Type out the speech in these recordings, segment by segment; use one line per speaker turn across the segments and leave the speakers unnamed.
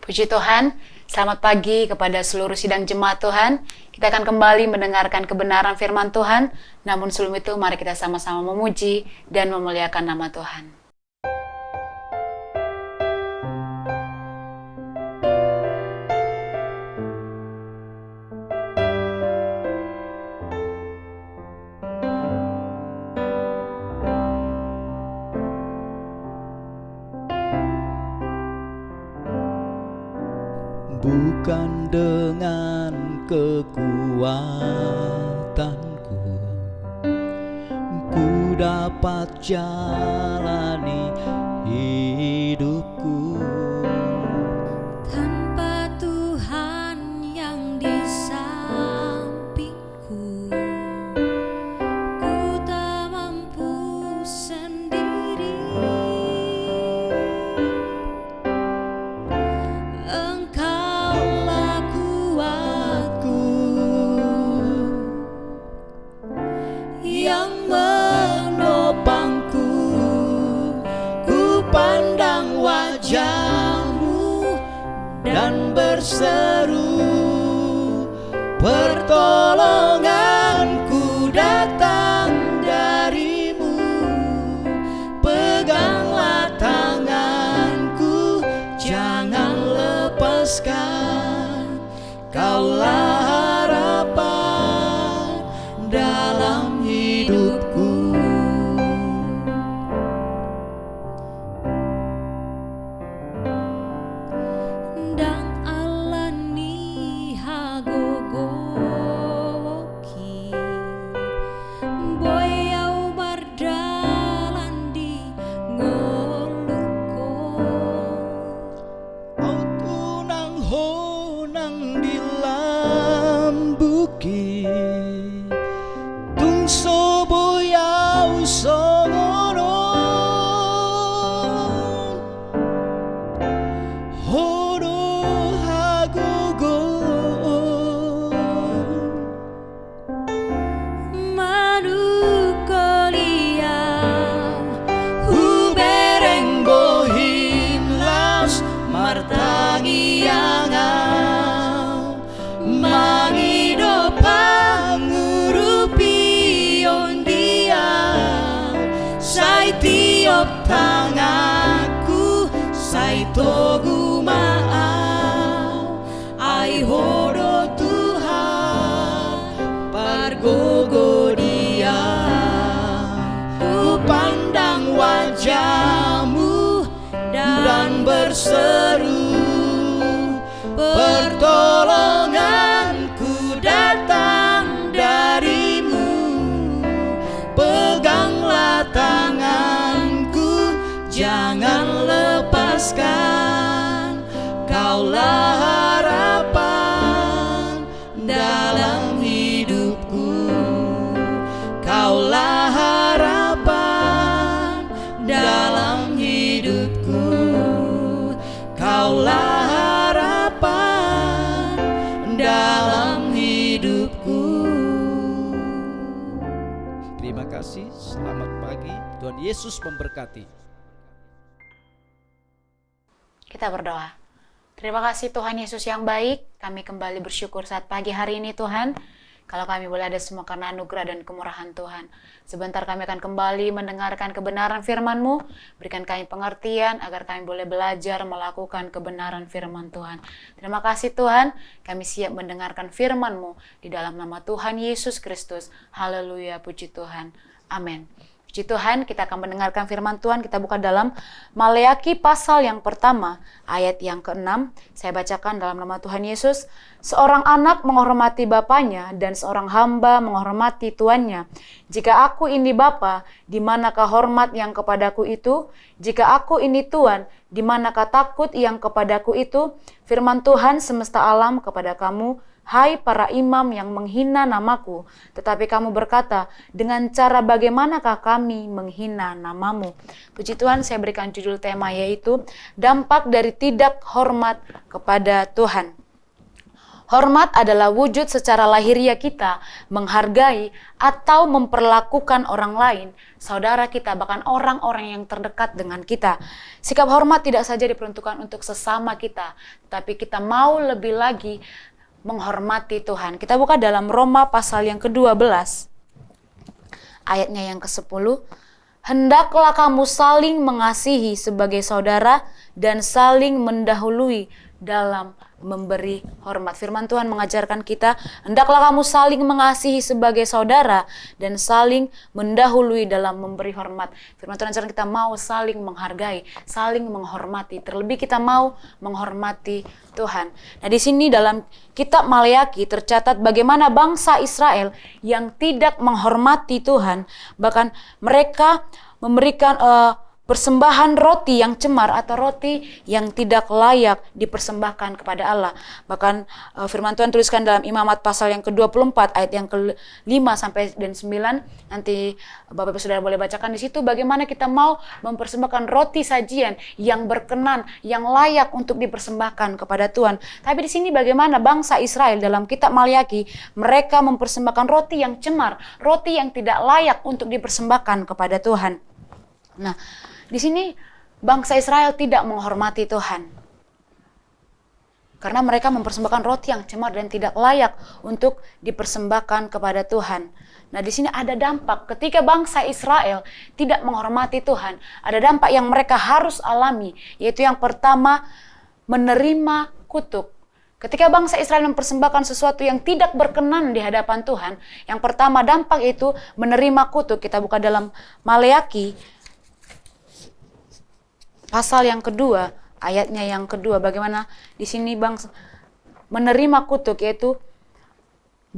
Puji Tuhan, selamat pagi kepada seluruh sidang jemaat Tuhan. Kita akan kembali mendengarkan kebenaran firman Tuhan. Namun sebelum itu, mari kita sama-sama memuji dan memuliakan nama Tuhan.
Bukan dengan kekuatanku ku dapat jalani hidupku,
tanpa Tuhan yang di sampingku, ku tak mampu sendiri.
yang menopangku, ku pandang wajah-Mu dan berseru, pertolonganku datang dari-Mu. Peganglah tanganku, jangan lepaskan, Kaulah harapan dalam hidupku.
Dang alani hagogoki, boyau bardalan di ngoluko.
Oh tunang honang di lambuki, tung soboyau songoron, horo hagogon.
Manukolia
Hubereng bohimlas martangiangau, mangido pangurupi ondia, sai tiop tangaku, sai togu maau, ai horo Tuhan pargogo dia. Ku pandang wajah-Mu dan berseru, pertolonganku datang dari-Mu. Peganglah tanganku, jangan lepaskan, Kaulah harapan dalam hidupku. Kaulah harapan dalam hidupku. Kaulah harapan dalam hidupku. Terima kasih, selamat pagi. Tuhan Yesus memberkati.
Kita berdoa. Terima kasih Tuhan Yesus yang baik. Kami kembali bersyukur saat pagi hari ini Tuhan. Kalau kami boleh ada semua karena anugerah dan kemurahan Tuhan. Sebentar kami akan kembali mendengarkan kebenaran firman-Mu. Berikan kami pengertian agar kami boleh belajar melakukan kebenaran firman Tuhan. Terima kasih Tuhan. Kami siap mendengarkan firman-Mu di dalam nama Tuhan Yesus Kristus. Haleluya, puji Tuhan. Amin. Puji Tuhan, kita akan mendengarkan firman Tuhan. Kita buka dalam Maleaki pasal yang pertama, ayat yang ke-6. Saya bacakan dalam nama Tuhan Yesus. Seorang anak menghormati bapaknya dan seorang hamba menghormati tuannya. Jika aku ini bapa, di manakah hormat yang kepadaku itu? Jika aku ini tuan, di manakah takut yang kepadaku itu? Firman Tuhan semesta alam kepada kamu, hai para imam yang menghina namaku, tetapi kamu berkata, dengan cara bagaimanakah kami menghina namamu? Puji Tuhan, saya berikan judul tema yaitu dampak dari tidak hormat kepada Tuhan. Hormat adalah wujud secara lahiriah kita menghargai atau memperlakukan orang lain, saudara kita, bahkan orang-orang yang terdekat dengan kita. Sikap hormat tidak saja diperuntukkan untuk sesama kita, tapi kita mau lebih lagi menghormati Tuhan. Kita buka dalam Roma pasal yang ke-12, ayatnya yang ke-10. Hendaklah kamu saling mengasihi sebagai saudara dan saling mendahului dalam memberi hormat. Firman Tuhan mengajarkan kita, hendaklah kamu saling mengasihi sebagai saudara dan saling mendahului dalam memberi hormat. Firman Tuhan mengajarkan kita mau saling menghargai, saling menghormati. Terlebih kita mau menghormati Tuhan. Nah, di sini dalam kitab Maleakhi tercatat bagaimana bangsa Israel yang tidak menghormati Tuhan, bahkan mereka memberikan persembahan roti yang cemar atau roti yang tidak layak dipersembahkan kepada Allah. Bahkan firman Tuhan tuliskan dalam Imamat pasal yang ke-24 ayat yang ke-5 sampai dan 9. Nanti Bapak Ibu Saudara boleh bacakan di situ bagaimana kita mau mempersembahkan roti sajian yang berkenan, yang layak untuk dipersembahkan kepada Tuhan. Tapi di sini bagaimana bangsa Israel dalam kitab Maleakhi, mereka mempersembahkan roti yang cemar, roti yang tidak layak untuk dipersembahkan kepada Tuhan. Nah, di sini bangsa Israel tidak menghormati Tuhan. Karena mereka mempersembahkan roti yang cemar dan tidak layak untuk dipersembahkan kepada Tuhan. Nah, di sini ada dampak ketika bangsa Israel tidak menghormati Tuhan. Ada dampak yang mereka harus alami, yaitu yang pertama, menerima kutuk. Ketika bangsa Israel mempersembahkan sesuatu yang tidak berkenan di hadapan Tuhan, yang pertama dampak itu menerima kutuk. Kita buka dalam Maleakhi pasal yang kedua, ayatnya yang kedua, bagaimana di sini bangsa menerima kutuk, yaitu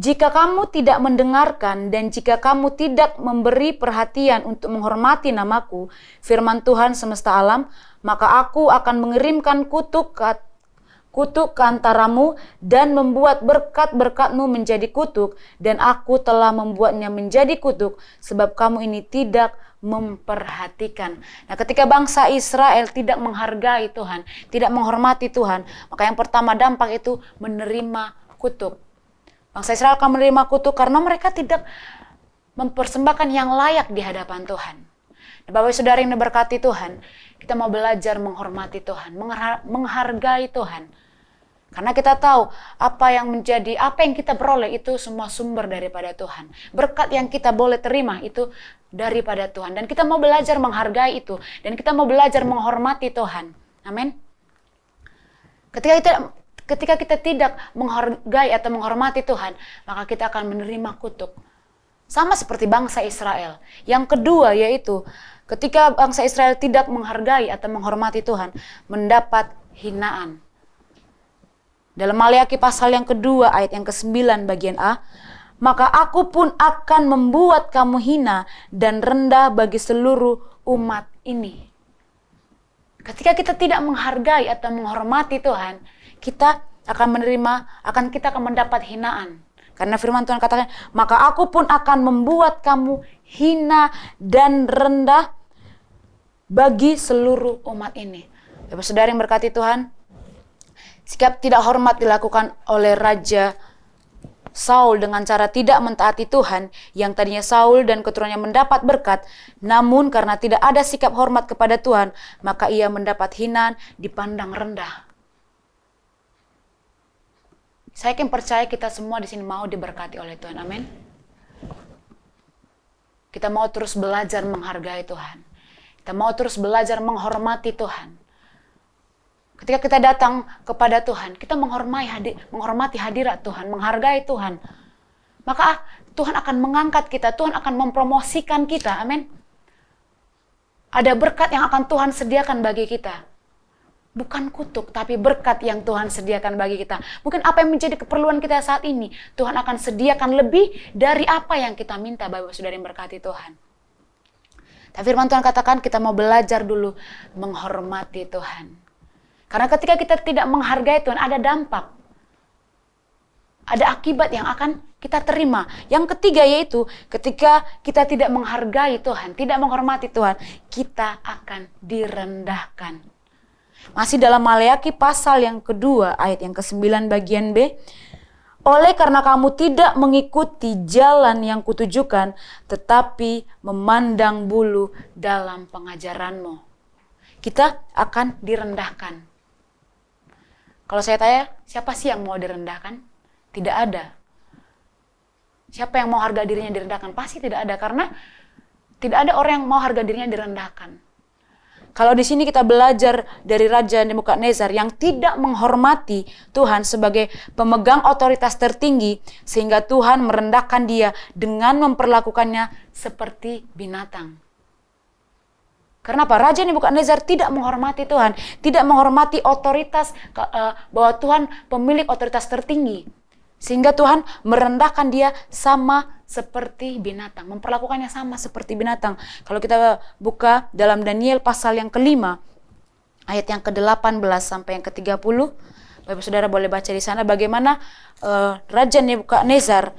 jika kamu tidak mendengarkan dan jika kamu tidak memberi perhatian untuk menghormati namaku, firman Tuhan semesta alam, maka aku akan mengirimkan kutuk ke antaramu dan membuat berkat-berkatmu menjadi kutuk, dan aku telah membuatnya menjadi kutuk sebab kamu ini tidak memperhatikan. Nah, ketika bangsa Israel tidak menghargai Tuhan, tidak menghormati Tuhan, maka yang pertama dampak itu menerima kutuk. Bangsa Israel akan menerima kutuk karena mereka tidak mempersembahkan yang layak di hadapan Tuhan. Nah, Bapak Saudara yang diberkati Tuhan, kita mau belajar menghormati Tuhan, menghargai Tuhan. Karena kita tahu apa yang kita peroleh itu semua sumber daripada Tuhan. Berkat yang kita boleh terima itu daripada Tuhan. Dan kita mau belajar menghargai itu. Dan kita mau belajar menghormati Tuhan. Amin. Ketika kita tidak menghargai atau menghormati Tuhan, maka kita akan menerima kutuk. Sama seperti bangsa Israel. Yang kedua yaitu ketika bangsa Israel tidak menghargai atau menghormati Tuhan, mendapat hinaan. Dalam Maleakhi pasal yang kedua ayat yang ke-9 bagian A, maka aku pun akan membuat kamu hina dan rendah bagi seluruh umat ini. Ketika kita tidak menghargai atau menghormati Tuhan, kita akan mendapat hinaan. Karena firman Tuhan katakan, maka aku pun akan membuat kamu hina dan rendah bagi seluruh umat ini. Bapak Saudara yang berkati Tuhan, sikap tidak hormat dilakukan oleh Raja Saul dengan cara tidak mentaati Tuhan, yang tadinya Saul dan keturunannya mendapat berkat, namun karena tidak ada sikap hormat kepada Tuhan, maka ia mendapat hinaan, dipandang rendah. Saya yakin percaya kita semua di sini mau diberkati oleh Tuhan, amin. Kita mau terus belajar menghargai Tuhan. Kita mau terus belajar menghormati Tuhan. Ketika kita datang kepada Tuhan, kita menghormati hadirat Tuhan, menghargai Tuhan. Maka Tuhan akan mengangkat kita, Tuhan akan mempromosikan kita, amin. Ada berkat yang akan Tuhan sediakan bagi kita. Bukan kutuk, tapi berkat yang Tuhan sediakan bagi kita. Mungkin apa yang menjadi keperluan kita saat ini, Tuhan akan sediakan lebih dari apa yang kita minta, Bapak Saudara yang berkati Tuhan. Tapi firman Tuhan katakan kita mau belajar dulu menghormati Tuhan. Karena ketika kita tidak menghargai Tuhan, ada dampak. Ada akibat yang akan kita terima. Yang ketiga yaitu, ketika kita tidak menghargai Tuhan, tidak menghormati Tuhan, kita akan direndahkan. Masih dalam Maleakhi pasal yang kedua, ayat yang ke-9 bagian B. Oleh karena kamu tidak mengikuti jalan yang kutujukan, tetapi memandang bulu dalam pengajaranmu. Kita akan direndahkan. Kalau saya tanya, siapa sih yang mau direndahkan? Tidak ada. Siapa yang mau harga dirinya direndahkan? Pasti tidak ada, karena tidak ada orang yang mau harga dirinya direndahkan. Kalau di sini kita belajar dari Raja Nebukadnezar yang tidak menghormati Tuhan sebagai pemegang otoritas tertinggi, sehingga Tuhan merendahkan dia dengan memperlakukannya seperti binatang. Kenapa? Raja Nebukadnezar tidak menghormati Tuhan, tidak menghormati otoritas, bahwa Tuhan pemilik otoritas tertinggi. Sehingga Tuhan merendahkan dia sama seperti binatang, memperlakukannya sama seperti binatang. Kalau kita buka dalam Daniel pasal yang ke-5, ayat yang ke-18 sampai yang ke-30, Bapak Saudara boleh baca di sana bagaimana Raja Nebukadnezar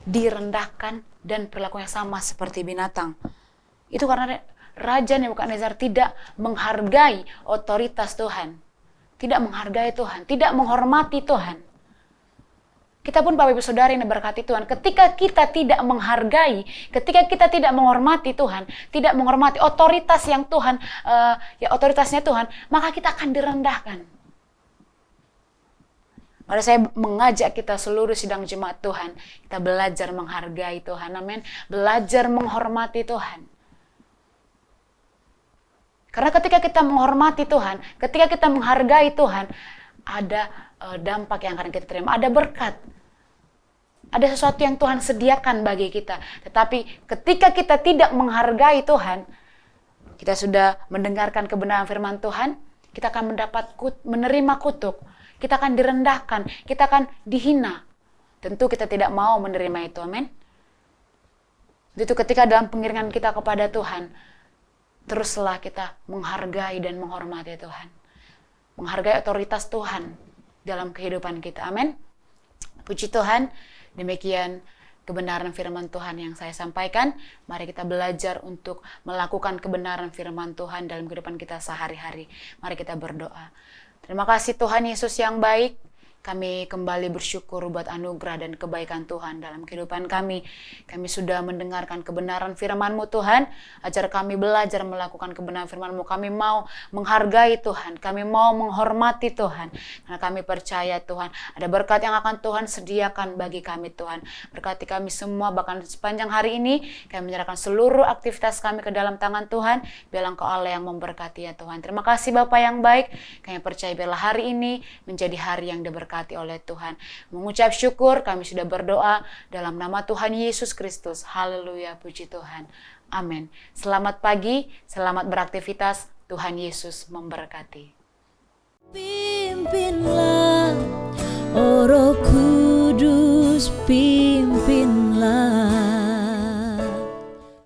direndahkan dan perilakunya sama seperti binatang. Itu karena Raja Nebukadnezar tidak menghargai otoritas Tuhan. Tidak menghargai Tuhan, tidak menghormati Tuhan. Kita pun Bapak Ibu Saudara yang diberkati Tuhan, ketika kita tidak menghargai, ketika kita tidak menghormati Tuhan, tidak menghormati otoritas yang Tuhan, otoritasnya Tuhan, maka kita akan direndahkan. Mari saya mengajak kita seluruh sidang jemaat Tuhan, kita belajar menghargai Tuhan, amin. Belajar menghormati Tuhan. Karena ketika kita menghormati Tuhan, ketika kita menghargai Tuhan, ada dampak yang akan kita terima, ada berkat. Ada sesuatu yang Tuhan sediakan bagi kita. Tetapi ketika kita tidak menghargai Tuhan, kita sudah mendengarkan kebenaran firman Tuhan, kita akan menerima kutuk, kita akan direndahkan, kita akan dihina. Tentu kita tidak mau menerima itu, amin. Itu ketika dalam pengiringan kita kepada Tuhan, teruslah kita menghargai dan menghormati Tuhan. Menghargai otoritas Tuhan dalam kehidupan kita. Amin. Puji Tuhan. Demikian kebenaran firman Tuhan yang saya sampaikan. Mari kita belajar untuk melakukan kebenaran firman Tuhan dalam kehidupan kita sehari-hari. Mari kita berdoa. Terima kasih Tuhan Yesus yang baik. Kami kembali bersyukur buat anugerah dan kebaikan Tuhan dalam kehidupan kami. Kami sudah mendengarkan kebenaran firman-Mu Tuhan. Ajar kami belajar melakukan kebenaran firman-Mu. Kami mau menghargai Tuhan. Kami mau menghormati Tuhan. Karena kami percaya Tuhan, ada berkat yang akan Tuhan sediakan bagi kami Tuhan. Berkati kami semua, bahkan sepanjang hari ini, kami menyerahkan seluruh aktivitas kami ke dalam tangan Tuhan. Biarlah Engkau Allah yang memberkati ya Tuhan. Terima kasih Bapa yang baik. Kami percaya biarlah hari ini menjadi hari yang diberkati oleh Tuhan. Mengucap syukur, kami sudah berdoa dalam nama Tuhan Yesus Kristus. Haleluya, puji Tuhan. Amin. Selamat pagi, selamat beraktivitas. Tuhan Yesus memberkati.
Pimpinlah, oh Roh Kudus, pimpinlah.